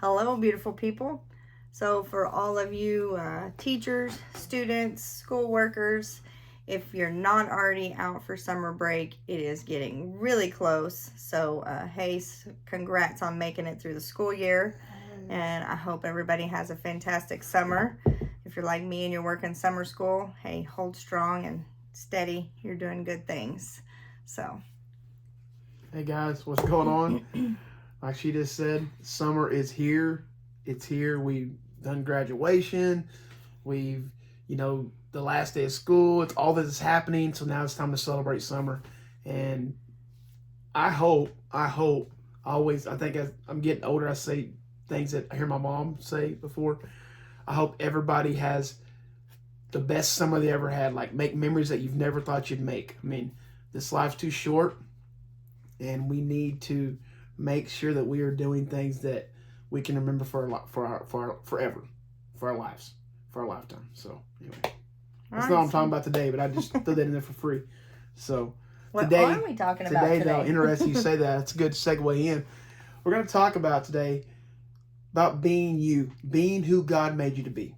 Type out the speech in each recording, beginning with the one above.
Hello, beautiful people. So, for all of you teachers, students, school workers, if you're not already out for summer break, it is getting really close. So, hey, congrats on making it through the school year. And I hope everybody has a fantastic summer. If you're like me and you're working summer school, hey, hold strong and steady. You're doing good things. So, Hey guys, what's going on? Like she just said, summer is here. It's here. We've done graduation. We've, the last day of school. It's all that is happening. So now it's time to celebrate summer. And I always, I think as I'm getting older, I say things that I hear my mom say before. I hope everybody has the best summer they ever had. Like make memories that you've never thought you'd make. I mean, this life's too short, and we need to make sure that we are doing things that we can remember forever, for our lives, for our lifetime. So anyway, that's not what I'm talking about today, but I just threw that in there for free. So what are we talking about today? Though, interesting you say that. It's a good segue in. We're going to talk about today about being you, being who God made you to be.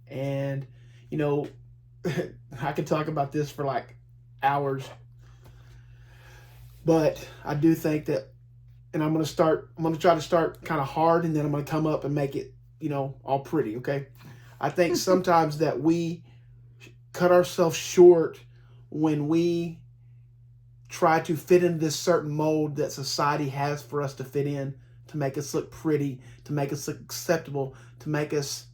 And, I could talk about this for like hours, but I do think that, and I'm going to try to start kind of hard, and then I'm going to come up and make it, all pretty, okay? I think sometimes that we cut ourselves short when we try to fit in this certain mold that society has for us to fit in, to make us look pretty, to make us look acceptable, to make us,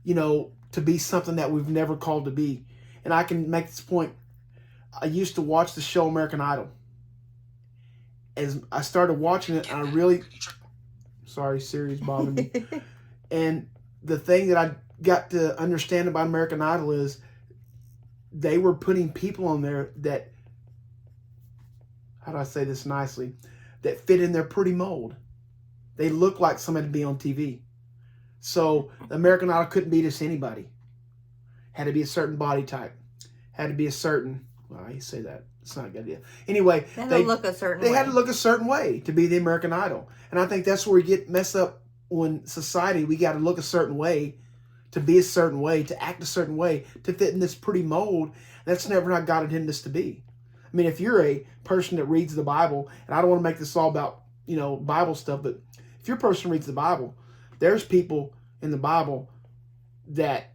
to be something that we've never called to be. And I can make this point. I used to watch the show American Idol. As I started watching it, I really, sorry, Siri's bothering me. And the thing that I got to understand about American Idol is they were putting people on there that, how do I say this nicely, that fit in their pretty mold. They look like somebody to be on TV. So the American Idol couldn't be just anybody. Had to be a certain body type. Had to be a certain, well, I say that. It's not a good idea. Anyway, they had to look a certain way. They had to look a certain way to be the American Idol. And I think that's where we get messed up when society, we got to look a certain way, to be a certain way, to act a certain way, to fit in this pretty mold. That's never how God intended us to be. I mean, if you're a person that reads the Bible, and I don't want to make this all about, Bible stuff, but if you're a person who reads the Bible, there's people in the Bible that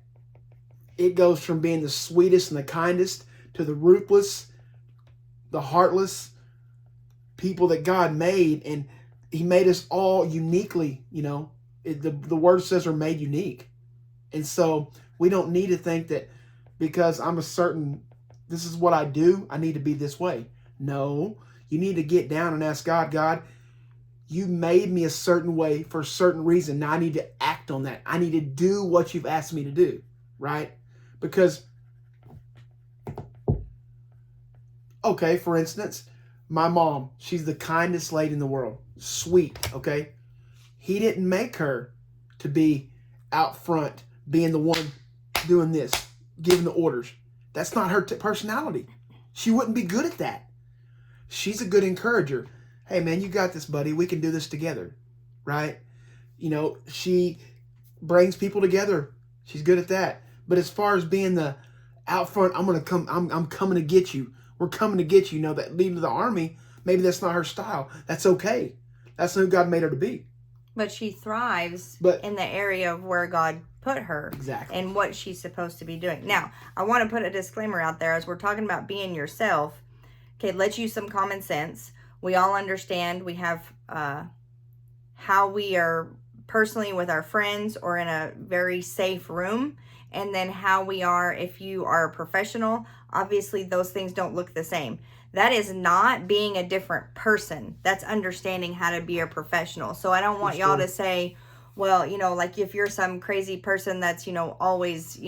it goes from being the sweetest and the kindest to the ruthless, the heartless people that God made. And he made us all uniquely, the word says we're made unique. And so we don't need to think that because this is what I do, I need to be this way. No, you need to get down and ask God, you made me a certain way for a certain reason. Now I need to act on that. I need to do what you've asked me to do, right? Because, okay, for instance, my mom, she's the kindest lady in the world. Sweet, okay? He didn't make her to be out front, being the one doing this, giving the orders. That's not her personality. She wouldn't be good at that. She's a good encourager. Hey, man, you got this, buddy. We can do this together, right? She brings people together. She's good at that. But as far as being the out front, I'm coming to get you. We're coming to get you. That leading to the army, maybe that's not her style. That's okay. That's who God made her to be. But she thrives in the area of where God put her. Exactly. And what she's supposed to be doing. Now, I want to put a disclaimer out there as we're talking about being yourself. Okay, let's use some common sense. We all understand we have how we are personally with our friends or in a very safe room, and then how we are if you are a professional. Obviously, those things don't look the same. That is not being a different person. That's understanding how to be a professional. So I don't want y'all to say, well, like if you're some crazy person that's, always,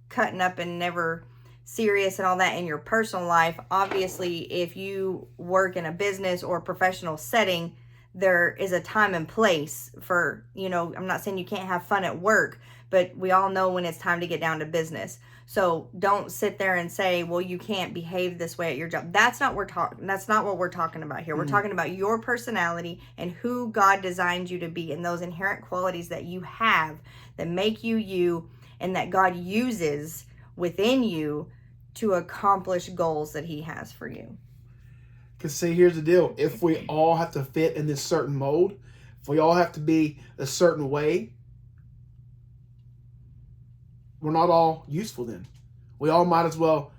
cutting up and never serious and all that in your personal life. Obviously, if you work in a business or professional setting, there is a time and place for, I'm not saying you can't have fun at work, but we all know when it's time to get down to business. So don't sit there and say, well, you can't behave this way at your job. That's not what we're talking about here. We're talking about your personality and who God designed you to be, and those inherent qualities that you have that make you you, and that God uses within you to accomplish goals that he has for you. Because see, here's the deal. If we all have to fit in this certain mold, if we all have to be a certain way, we're not all useful then. We all might as well,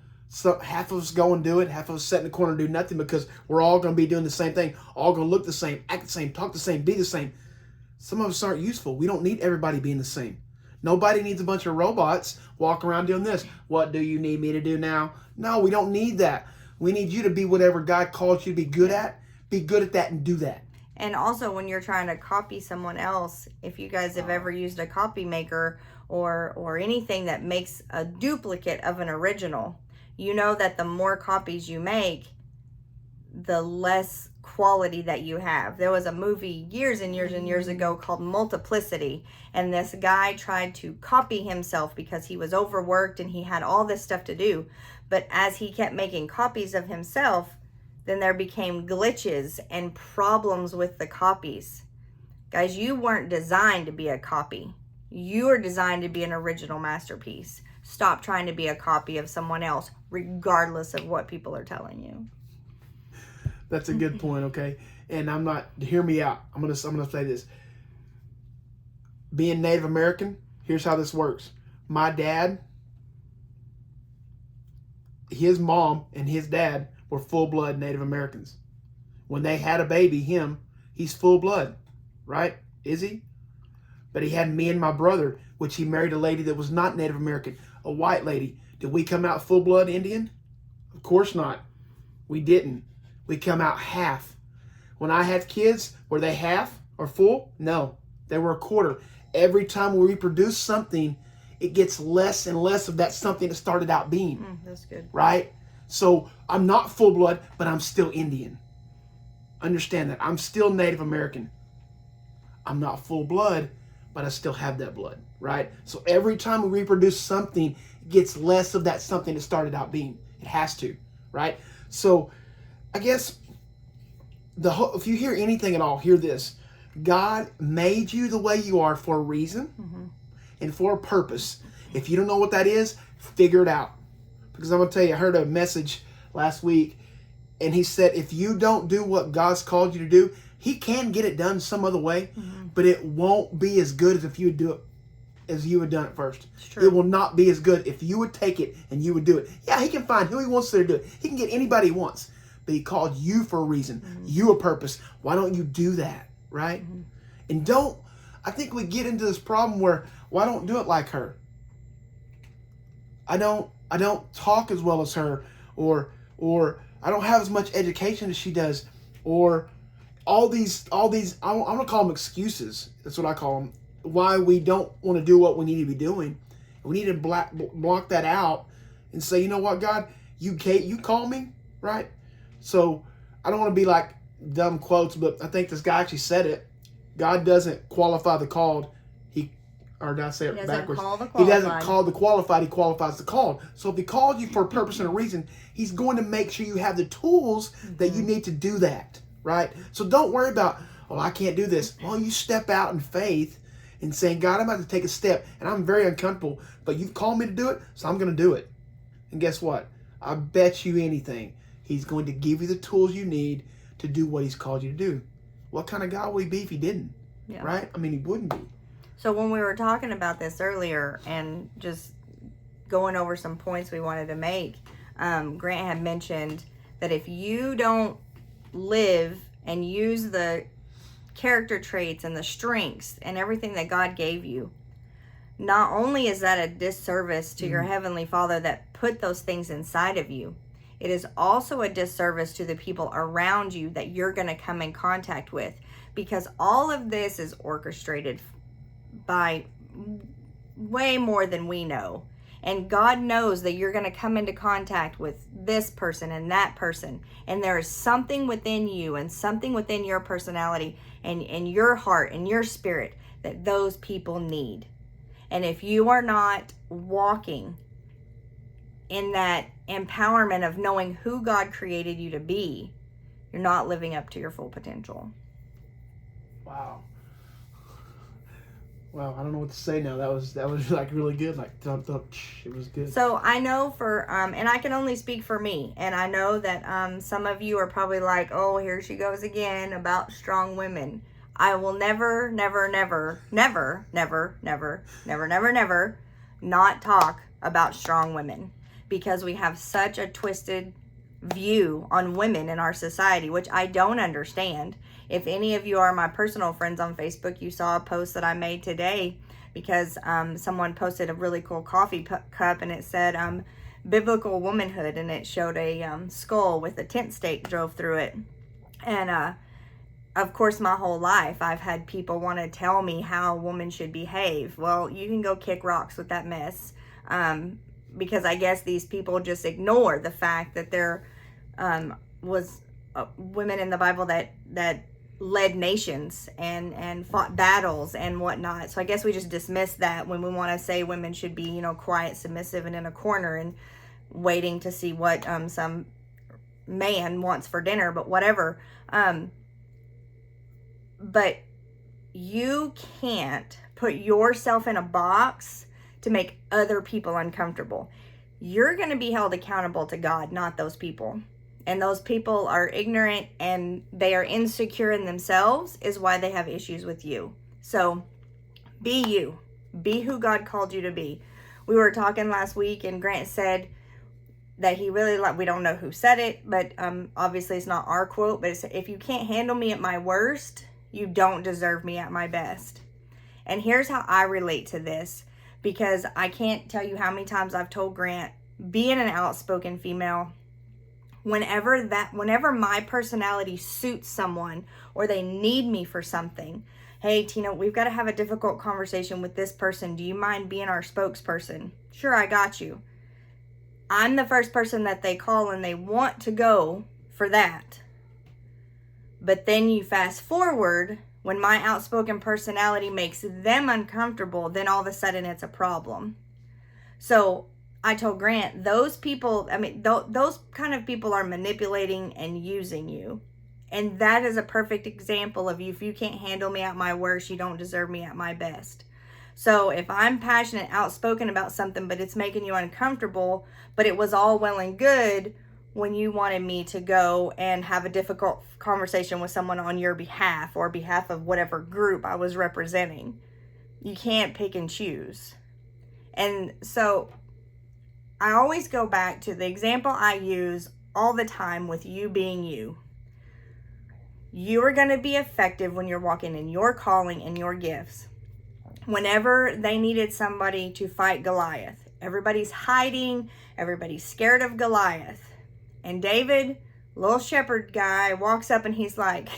half of us go and do it, half of us sit in the corner and do nothing, because we're all going to be doing the same thing, all going to look the same, act the same, talk the same, be the same. Some of us aren't useful. We don't need everybody being the same. Nobody needs a bunch of robots walking around doing this. What do you need me to do now? No, we don't need that. We need you to be whatever God called you to be good at. Be good at that and do that. And also, when you're trying to copy someone else, if you guys have ever used a copy maker or anything that makes a duplicate of an original, you know that the more copies you make, the less quality that you have. There was a movie years and years and years ago called Multiplicity, and this guy tried to copy himself because he was overworked and he had all this stuff to do. But as he kept making copies of himself, then there became glitches and problems with the copies. Guys, you weren't designed to be a copy. You are designed to be an original masterpiece. Stop trying to be a copy of someone else, regardless of what people are telling you. That's a good point, okay? And I'm not, hear me out. I'm gonna say this. Being Native American, here's how this works. My dad, his mom and his dad were full-blood Native Americans. When they had a baby, he's full-blood, right? Is he? But he had me and my brother, which he married a lady that was not Native American, a white lady. Did we come out full-blood Indian? Of course not. We didn't. We come out half. When I had kids, were they half or full? No, they were a quarter. Every time we reproduce something, it gets less and less of that something that started out being. That's good. Right? So I'm not full-blood, but I'm still Indian. Understand that. I'm still Native American. I'm not full-blood, but I still have that blood, right? So every time we reproduce something, it gets less of that something that started out being. It has to, right? So I guess if you hear anything at all, hear this. God made you the way you are for a reason and for a purpose. If you don't know what that is, figure it out. Because I'm going to tell you, I heard a message last week, and he said, if you don't do what God's called you to do, he can get it done some other way, but it won't be as good as if you would do it as you had done it first. It's true. It will not be as good if you would take it and you would do it. Yeah, he can find who he wants to do it. He can get anybody he wants, but he called you for a reason, you a purpose. Why don't you do that, right? And I think we get into this problem where, well, I don't do it like her. I don't talk as well as her, or I don't have as much education as she does, or all these I'm gonna call them excuses. That's what I call them. Why we don't want to do what we need to be doing. We need to block that out and say, you know what, God, you call me, right? So I don't want to be like dumb quotes, but I think this guy actually said it. God doesn't qualify the called. Or did I say it backwards? He doesn't call the qualified, he qualifies the called. So if he called you for a purpose and a reason, he's going to make sure you have the tools that you need to do that, right? So don't worry about, oh, I can't do this. Well, you step out in faith and saying, God, I'm about to take a step, and I'm very uncomfortable, but you've called me to do it, so I'm going to do it. And guess what? I bet you anything, he's going to give you the tools you need to do what he's called you to do. What kind of God would he be if he didn't? Yeah. Right? I mean, he wouldn't be. So when we were talking about this earlier and just going over some points we wanted to make, Grant had mentioned that if you don't live and use the character traits and the strengths and everything that God gave you, not only is that a disservice to your Heavenly Father that put those things inside of you, it is also a disservice to the people around you that you're going to come in contact with, because all of this is orchestrated by way more than we know. And God knows that you're going to come into contact with this person and that person. And there is something within you and something within your personality and your heart and your spirit that those people need. And if you are not walking in that empowerment of knowing who God created you to be, you're not living up to your full potential. Wow. Wow, I don't know what to say now. That was like really good. Like thump thump. It was good. So I know for and I can only speak for me, and I know that some of you are probably like, oh, here she goes again about strong women. I will never, never, never, never, never, never, never, never, never not talk about strong women, because we have such a twisted view on women in our society, which I don't understand. If any of you are my personal friends on Facebook, you saw a post that I made today because someone posted a really cool coffee cup, and it said biblical womanhood, and it showed a skull with a tent stake drove through it. And of course, my whole life I've had people want to tell me how a woman should behave. Well, you can go kick rocks with that mess, because I guess these people just ignore the fact that there was women in the Bible that led nations and fought battles and whatnot. So I guess we just dismiss that when we want to say women should be, quiet, submissive, and in a corner and waiting to see what some man wants for dinner, but whatever. But you can't put yourself in a box to make other people uncomfortable. You're going to be held accountable to God, not those people. And those people are ignorant and they are insecure in themselves, is why they have issues with you. So be you. Be who God called you to be. We were talking last week and Grant said that he really we don't know who said it, but obviously it's not our quote, but it said, if you can't handle me at my worst, you don't deserve me at my best. And here's how I relate to this, because I can't tell you how many times I've told Grant, being an outspoken female, whenever my personality suits someone or they need me for something, hey, Tina, we've got to have a difficult conversation with this person. Do you mind being our spokesperson? Sure, I got you. I'm the first person that they call and they want to go for that. But then you fast forward, when my outspoken personality makes them uncomfortable, then all of a sudden it's a problem. So I told Grant, those people, those kind of people are manipulating and using you. And that is a perfect example of you. If you can't handle me at my worst, you don't deserve me at my best. So if I'm passionate, outspoken about something, but it's making you uncomfortable, but it was all well and good when you wanted me to go and have a difficult conversation with someone on your behalf or behalf of whatever group I was representing. You can't pick and choose. And so I always go back to the example I use all the time with you being you. You are going to be effective when you're walking in your calling and your gifts. Whenever they needed somebody to fight Goliath, everybody's hiding, everybody's scared of Goliath. And David, little shepherd guy, walks up and he's like,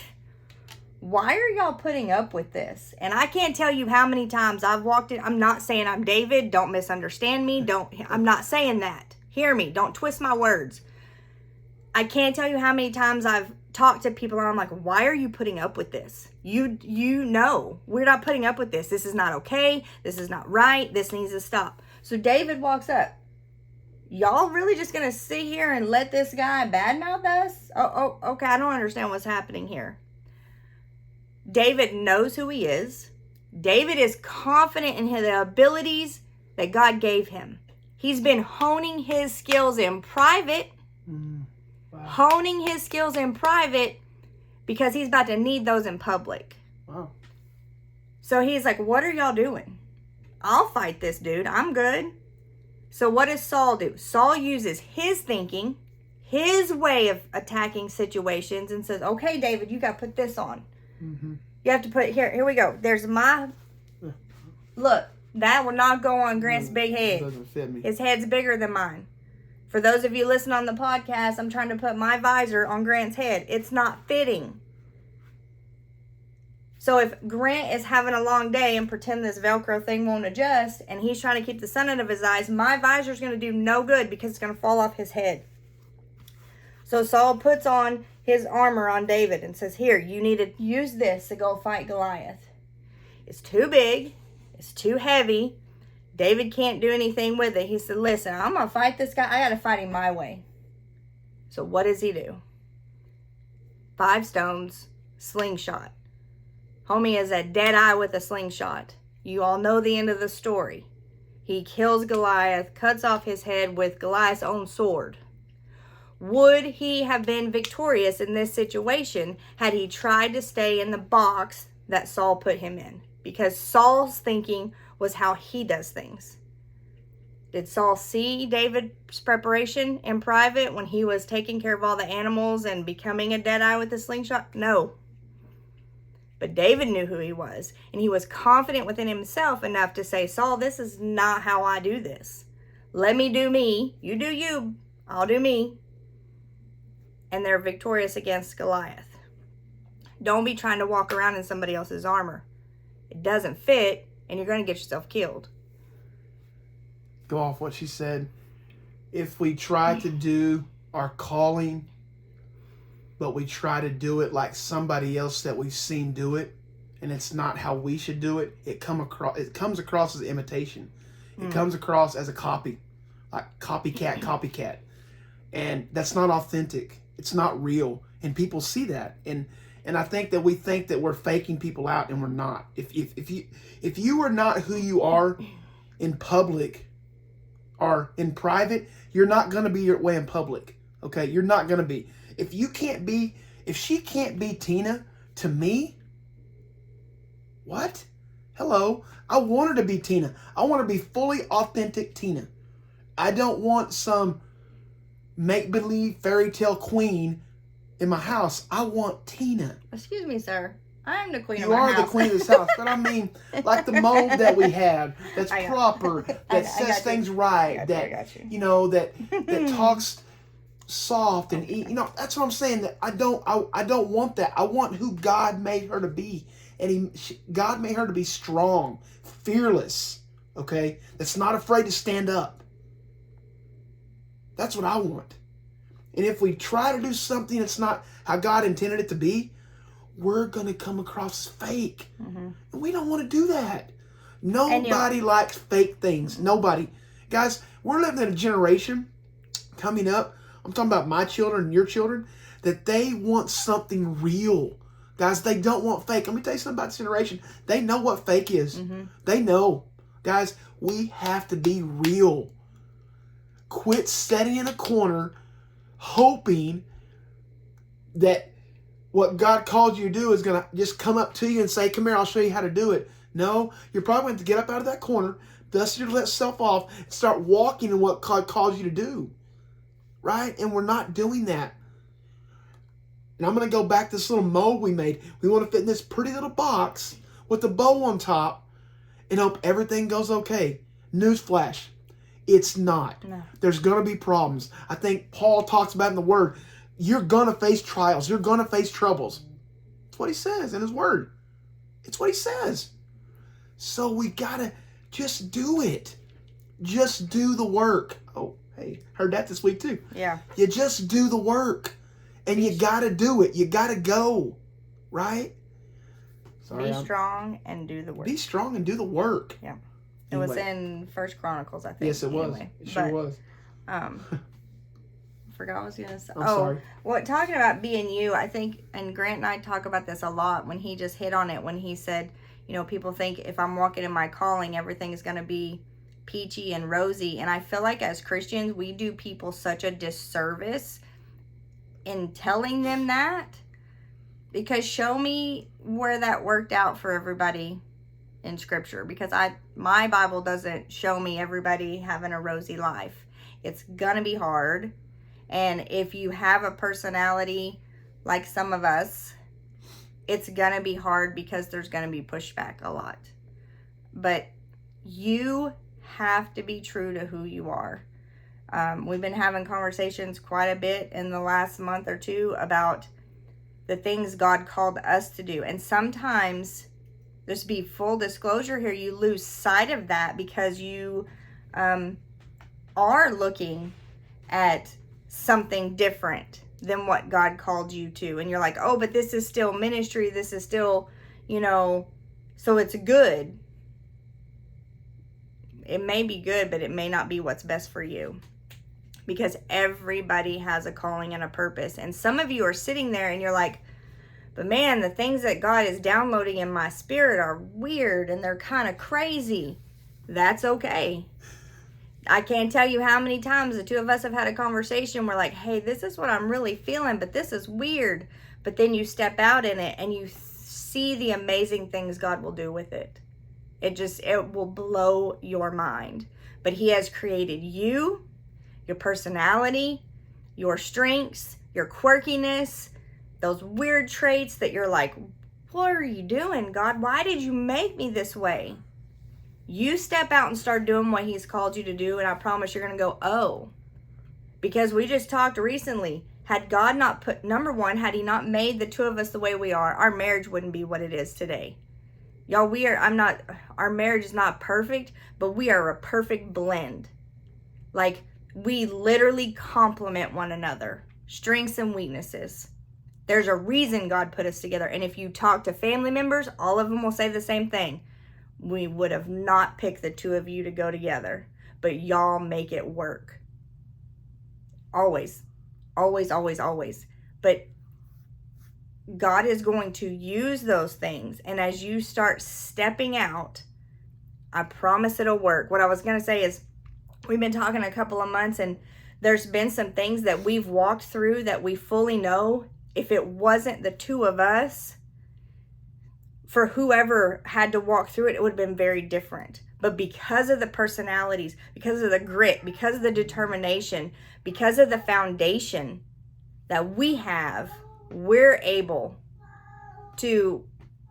why are y'all putting up with this? And I can't tell you how many times I've walked in. I'm not saying I'm David. Don't misunderstand me. I'm not saying that. Hear me. Don't twist my words. I can't tell you how many times I've talked to people and I'm like, why are you putting up with this? You know, we're not putting up with this. This is not okay. This is not right. This needs to stop. So David walks up. Y'all really just going to sit here and let this guy badmouth us? Oh, okay. I don't understand what's happening here. David knows who he is. David is confident in the abilities that God gave him. He's been honing his skills in private. Wow. Honing his skills in private because he's about to need those in public. Wow. So he's like, what are y'all doing? I'll fight this dude. I'm good. So what does Saul do? Saul uses his thinking, his way of attacking situations, and says, okay, David, you got to put this on. Mm-hmm. You have to put, here we go. There's my, look, that will not go on Grant's big head. It doesn't fit me. His head's bigger than mine. For those of you listening on the podcast, I'm trying to put my visor on Grant's head. It's not fitting. So if Grant is having a long day and pretend this Velcro thing won't adjust and he's trying to keep the sun out of his eyes, my visor's going to do no good because it's going to fall off his head. So Saul puts on his armor on David and says, here, you need to use this to go fight Goliath. It's too big. It's too heavy. David can't do anything with it. He said, listen, I'm going to fight this guy. I got to fight him my way. So what does he do? 5 stones, slingshot. Homie is a dead eye with a slingshot. You all know the end of the story. He kills Goliath, cuts off his head with Goliath's own sword. Would he have been victorious in this situation had he tried to stay in the box that Saul put him in? Because Saul's thinking was how he does things. Did Saul see David's preparation in private when he was taking care of all the animals and becoming a dead eye with a slingshot? No. But David knew who he was, and he was confident within himself enough to say, Saul, this is not how I do this. Let me do me. You do you. I'll do me. And they're victorious against Goliath. Don't be trying to walk around in somebody else's armor. It doesn't fit, and you're going to get yourself killed. Go off what she said. If we try to do our calling, but we try to do it like somebody else that we've seen do it, and it's not how we should do it, it comes across as imitation. It comes across as a copy, like copycat. And that's not authentic. It's not real. And people see that. And I think that we think that we're faking people out, and we're not. If you are not who you are in public or in private, you're not going to be your way in public. Okay? You're not going to be. If she can't be Tina to me, what? Hello? I want her to be Tina. I want her to be fully authentic Tina. I don't want some make-believe fairy tale queen in my house. I want Tina. Excuse me, sir. I am the queen of my house. You are the queen of this house. But I mean, like the mold that we have, that's proper, that says things right, that, you know, that talks soft and eat. You know, that's what I'm saying. That I don't want that. I want who God made her to be. And God made her to be strong, fearless, okay? That's not afraid to stand up. That's what I want. And if we try to do something that's not how God intended it to be, we're going to come across as fake. Mm-hmm. And we don't want to do that. Nobody likes fake things. Nobody. Guys, we're living in a generation coming up, I'm talking about my children and your children, that they want something real. Guys, they don't want fake. Let me tell you something about this generation. They know what fake is. Mm-hmm. They know. Guys, we have to be real. Quit sitting in a corner hoping that what God called you to do is going to just come up to you and say, come here, I'll show you how to do it. No, you're probably going to get up out of that corner, dust yourself off, and start walking in what God calls you to do. Right? And we're not doing that. And I'm going to go back to this little mold we made. We want to fit in this pretty little box with a bow on top and hope everything goes okay. Newsflash. It's not. No. There's going to be problems. I think Paul talks about in the Word, you're going to face trials. You're going to face troubles. That's what he says in his Word. It's what he says. So we got to just do it. Just do the work. Oh, hey, heard that this week too. Yeah. You just do the work. And you got to do it. You got to go. Right? Be strong and do the work. Be strong and do the work. Yeah. It was in First Chronicles, I think. Yes, it was. It sure was. Forgot what I was going to say. I'm sorry. Well, talking about being you, I think, and Grant and I talk about this a lot when he just hit on it, when he said, you know, people think if I'm walking in my calling, everything is going to be peachy and rosy. And I feel like as Christians, we do people such a disservice in telling them that, because show me where that worked out for everybody in Scripture, because my Bible doesn't show me everybody having a rosy life. It's gonna be hard, and if you have a personality like some of us, it's gonna be hard because there's gonna be pushback a lot. But you have to be true to who you are. We've been having conversations quite a bit in the last month or two about the things God called us to do. And sometimes, just be full disclosure here, you lose sight of that because you are looking at something different than what God called you to. And you're like, oh, but this is still ministry. This is still, you know, so it's good. it may be good, but it may not be what's best for you. Because everybody has a calling and a purpose. And some of you are sitting there and you're like, but man, the things that God is downloading in my spirit are weird and they're kind of crazy. That's okay. I can't tell you how many times the two of us have had a conversation. We're like, hey, this is what I'm really feeling, but this is weird. But then you step out in it and you see the amazing things God will do with it. It will blow your mind. But He has created you, your personality, your strengths, your quirkiness, those weird traits that you're like, what are you doing, God? Why did you make me this way? You step out and start doing what He's called you to do, and I promise you're going to go, oh. Because we just talked recently, had God not put, number one, had He not made the two of us the way we are, our marriage wouldn't be what it is today. Y'all, our marriage is not perfect, but we are a perfect blend. Like, we literally complement one another, strengths and weaknesses. There's a reason God put us together. And if you talk to family members, all of them will say the same thing. We would have not picked the two of you to go together, but y'all make it work. Always, always, always, always. But God is going to use those things. And as you start stepping out, I promise it'll work. What I was going to say is, we've been talking a couple of months, and there's been some things that we've walked through that we fully know. If it wasn't the two of us, for whoever had to walk through it, it would have been very different. But because of the personalities, because of the grit, because of the determination, because of the foundation that we have, we're able to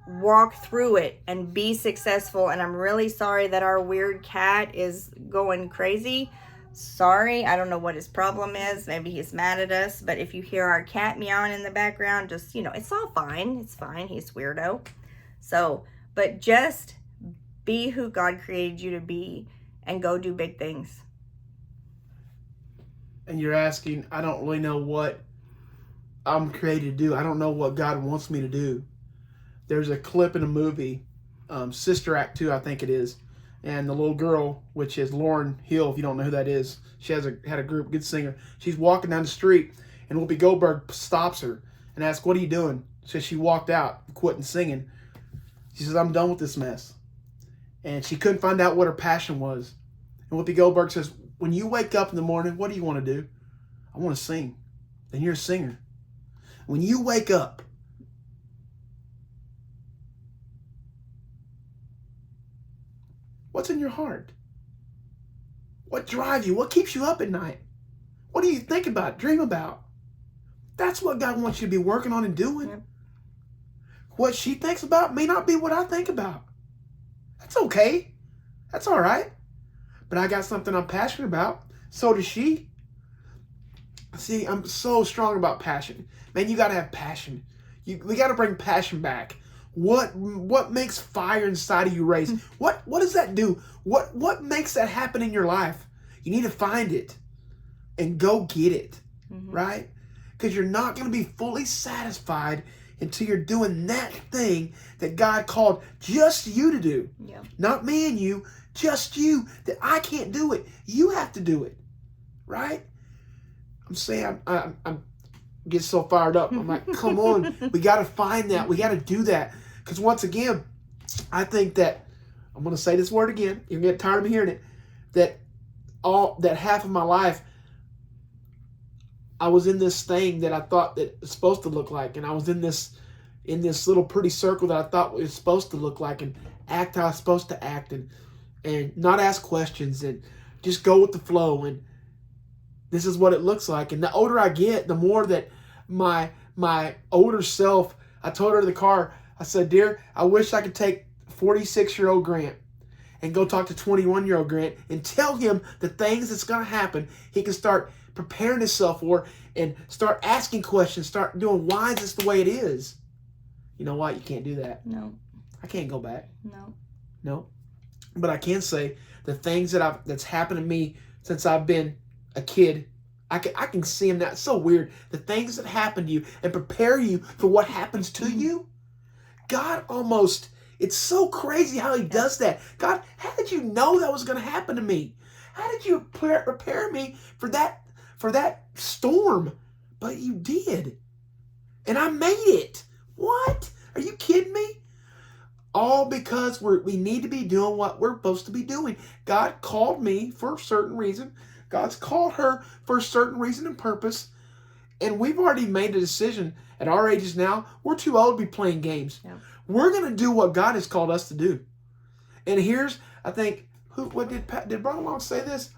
walk through it and be successful. And I'm really sorry that our weird cat is going crazy. Sorry, I don't know what his problem is. Maybe he's mad at us. But if you hear our cat meowing in the background, just, it's all fine. It's fine. He's weirdo. So, but just be who God created you to be and go do big things. And you're asking, I don't really know what I'm created to do. I don't know what God wants me to do. There's a clip in a movie, Sister Act 2, I think it is. And the little girl, which is Lauryn Hill, if you don't know who that is, she had a group, good singer. She's walking down the street, and Whoopi Goldberg stops her and asks, what are you doing? So she walked out, quitting singing. She says, I'm done with this mess. And she couldn't find out what her passion was. And Whoopi Goldberg says, when you wake up in the morning, what do you want to do? I want to sing. Then you're a singer. When you wake up, what's in your heart? What drives you? What keeps you up at night? What do you think about, dream about? That's what God wants you to be working on and doing. Yep. What she thinks about may not be what I think about. That's okay. That's all right. But I got something I'm passionate about. So does she. See, I'm so strong about passion. Man, you got to have passion. We got to bring passion back. What makes fire inside of you raise? What does that do? What makes that happen in your life? You need to find it and go get it, right? Because you're not going to be fully satisfied until you're doing that thing that God called just you to do. Yeah. Not me and you, just you. That I can't do it. You have to do it, right? I'm saying I'm get so fired up. I'm like, come on, we got to find that. We got to do that. Because once again, I think that, I'm going to say this word again, you're going to get tired of me hearing it, that half of my life, I was in this thing that I thought that it was supposed to look like, and I was in this little pretty circle that I thought it was supposed to look like, and act how I was supposed to act, and not ask questions, and just go with the flow, and this is what it looks like. And the older I get, the more that my older self, I told her in the car, I said, dear, I wish I could take 46-year-old Grant and go talk to 21-year-old Grant and tell him the things that's going to happen. He can start preparing himself for and start asking questions, start doing, why is this the way it is? You know what? You can't do that. No. I can't go back. No. But I can say the things that's happened to me since I've been a kid, I can see them now. It's so weird. The things that happen to you and prepare you for what happens to you, God almost It's so crazy how he does that. God, how did you know that was going to happen to me? How did you prepare me for that storm? But you did. And I made it. What? Are you kidding me? All because we need to be doing what we're supposed to be doing. God called me for a certain reason. God's called her for a certain reason and purpose. And we've already made a decision at our ages now. We're too old to be playing games. Yep. We're going to do what God has called us to do. And here's, I think, what did Brother Long say this?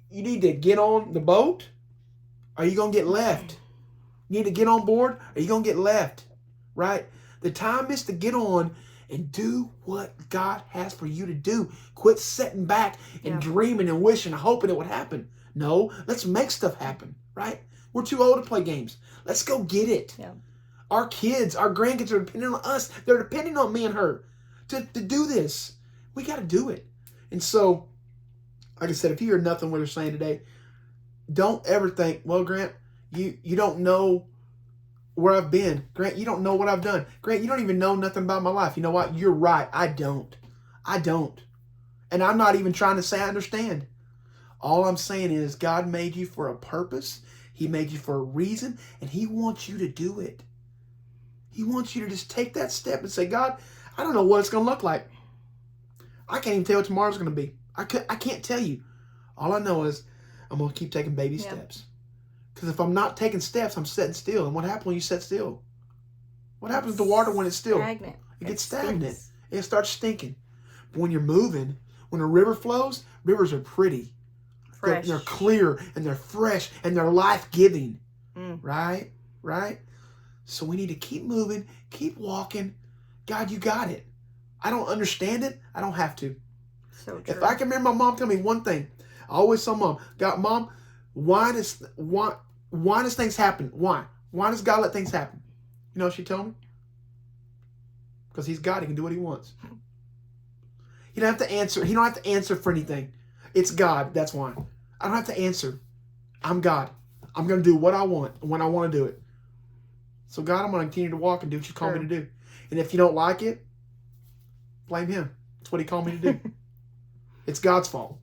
You need to get on the boat, or you going to get left. You need to get on board, or you going to get left. Right? The time is to get on and do what God has for you to do. Quit sitting back and dreaming and wishing and hoping it would happen. No, let's make stuff happen. Right? We're too old to play games. Let's go get it. Yeah. Our kids, our grandkids are depending on us. They're depending on me and her to do this. We got to do it. And so, like I said, if you hear nothing what they're saying today, don't ever think, well, Grant, you don't know where I've been. Grant, you don't know what I've done. Grant, you don't even know nothing about my life. You know what? You're right. I don't. And I'm not even trying to say I understand. All I'm saying is God made you for a purpose. He made you for a reason, and He wants you to do it. He wants you to just take that step and say, God, I don't know what it's going to look like. I can't even tell what tomorrow's going to be. I can't tell you. All I know is I'm going to keep taking baby steps. Because if I'm not taking steps, I'm sitting still. And what happens when you sit still? What happens to water when it's still? Stagnant. It gets stagnant. It starts stinking. But when you're moving, when a river flows, rivers are pretty. Fresh. They're clear and they're fresh and they're life-giving. Right? Right? So we need to keep moving, keep walking. God, you got it. I don't understand it. I don't have to. So true. If I can remember my mom telling me one thing, I always tell Mom, God, Mom, why does things happen? Why? Why does God let things happen? You know what she told me? Because He's God. He can do what He wants. He don't have to answer. He don't have to answer for anything. It's God. That's why. I don't have to answer. I'm God. I'm going to do what I want when I want to do it. So God, I'm going to continue to walk and do what you call me to do. And if you don't like it, blame Him. That's what He called me to do. It's God's fault.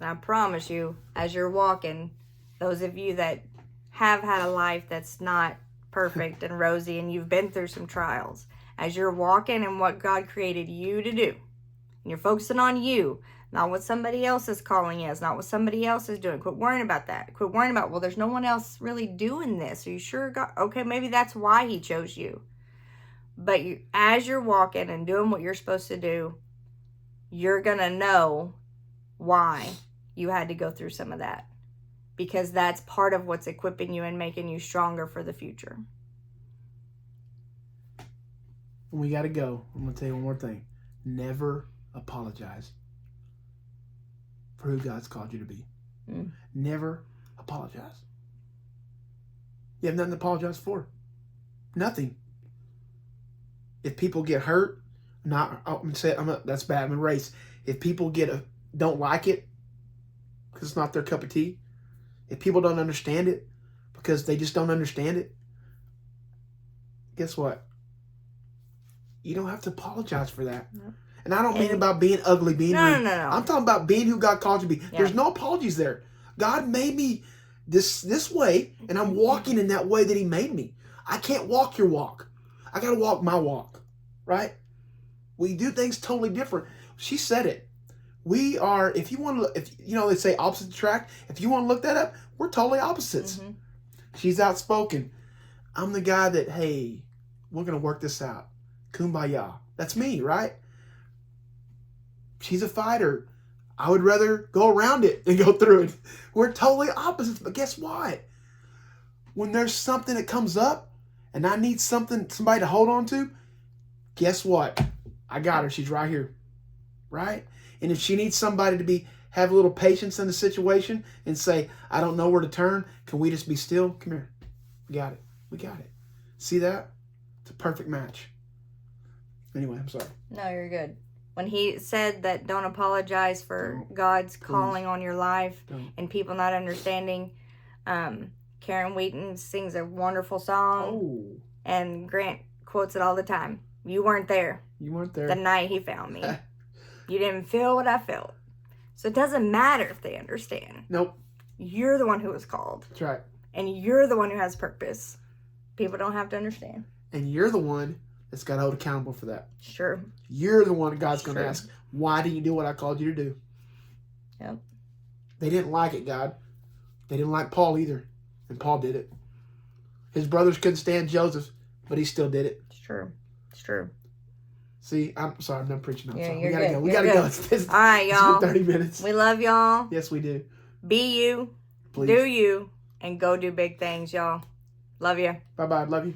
I promise you, as you're walking, those of you that have had a life that's not perfect and rosy and you've been through some trials, as you're walking in what God created you to do, and you're focusing on you, not what somebody else's calling is, not what somebody else is doing. Quit worrying about that. Quit worrying about, well, there's no one else really doing this. Are you sure God? Okay, maybe that's why He chose you. But as you're walking and doing what you're supposed to do, you're going to know why you had to go through some of that. Because that's part of what's equipping you and making you stronger for the future. We got to go. I'm going to tell you one more thing. Never apologize for who God's called you to be. Never apologize. You have nothing to apologize for. Nothing. If people get hurt, that's bad. I'm a race. If people don't like it because it's not their cup of tea, if people don't understand it because they just don't understand it, guess what? You don't have to apologize for that. No. And I don't mean about being ugly, being rude. No. I'm talking about being who God called you to be. Yeah. There's no apologies there. God made me this way, and I'm walking in that way that He made me. I can't walk your walk. I got to walk my walk, right? We do things totally different. She said it. We are, if you want to look, they say opposite attract. If you want to look that up, we're totally opposites. Mm-hmm. She's outspoken. I'm the guy that, hey, we're going to work this out. Kumbaya. That's me, right? She's a fighter. I would rather go around it than go through it. We're totally opposites, but guess what? When there's something that comes up and I need somebody to hold on to, guess what? I got her. She's right here. Right? And if she needs somebody to have a little patience in the situation and say, I don't know where to turn, can we just be still? Come here. We got it. We got it. See that? It's a perfect match. Anyway, I'm sorry. No, you're good. When He said that don't apologize for God's calling on your life and people not understanding, Karen Wheaton sings a wonderful song. And Grant quotes it all the time. You weren't there You weren't the there. night he found me. You didn't feel what I felt. So it doesn't matter if they understand. Nope. You're the one who was called. That's right. And you're the one who has purpose. People don't have to understand. And you're the one that's got to hold accountable for that. Sure. You're the one God's going to Sure. ask, why didn't you do what I called you to do? Yep. They didn't like it, God. They didn't like Paul either. And Paul did it. His brothers couldn't stand Joseph, but he still did it. It's true. It's true. See, I'm sorry, I'm done preaching. Yeah, We you're gotta good. go. We You're gotta go. good. It's All right, been y'all. 30 minutes. We love y'all. Yes, we do. Be you. Please. Do you. And go do big things, y'all. Love you. Bye-bye. Love you.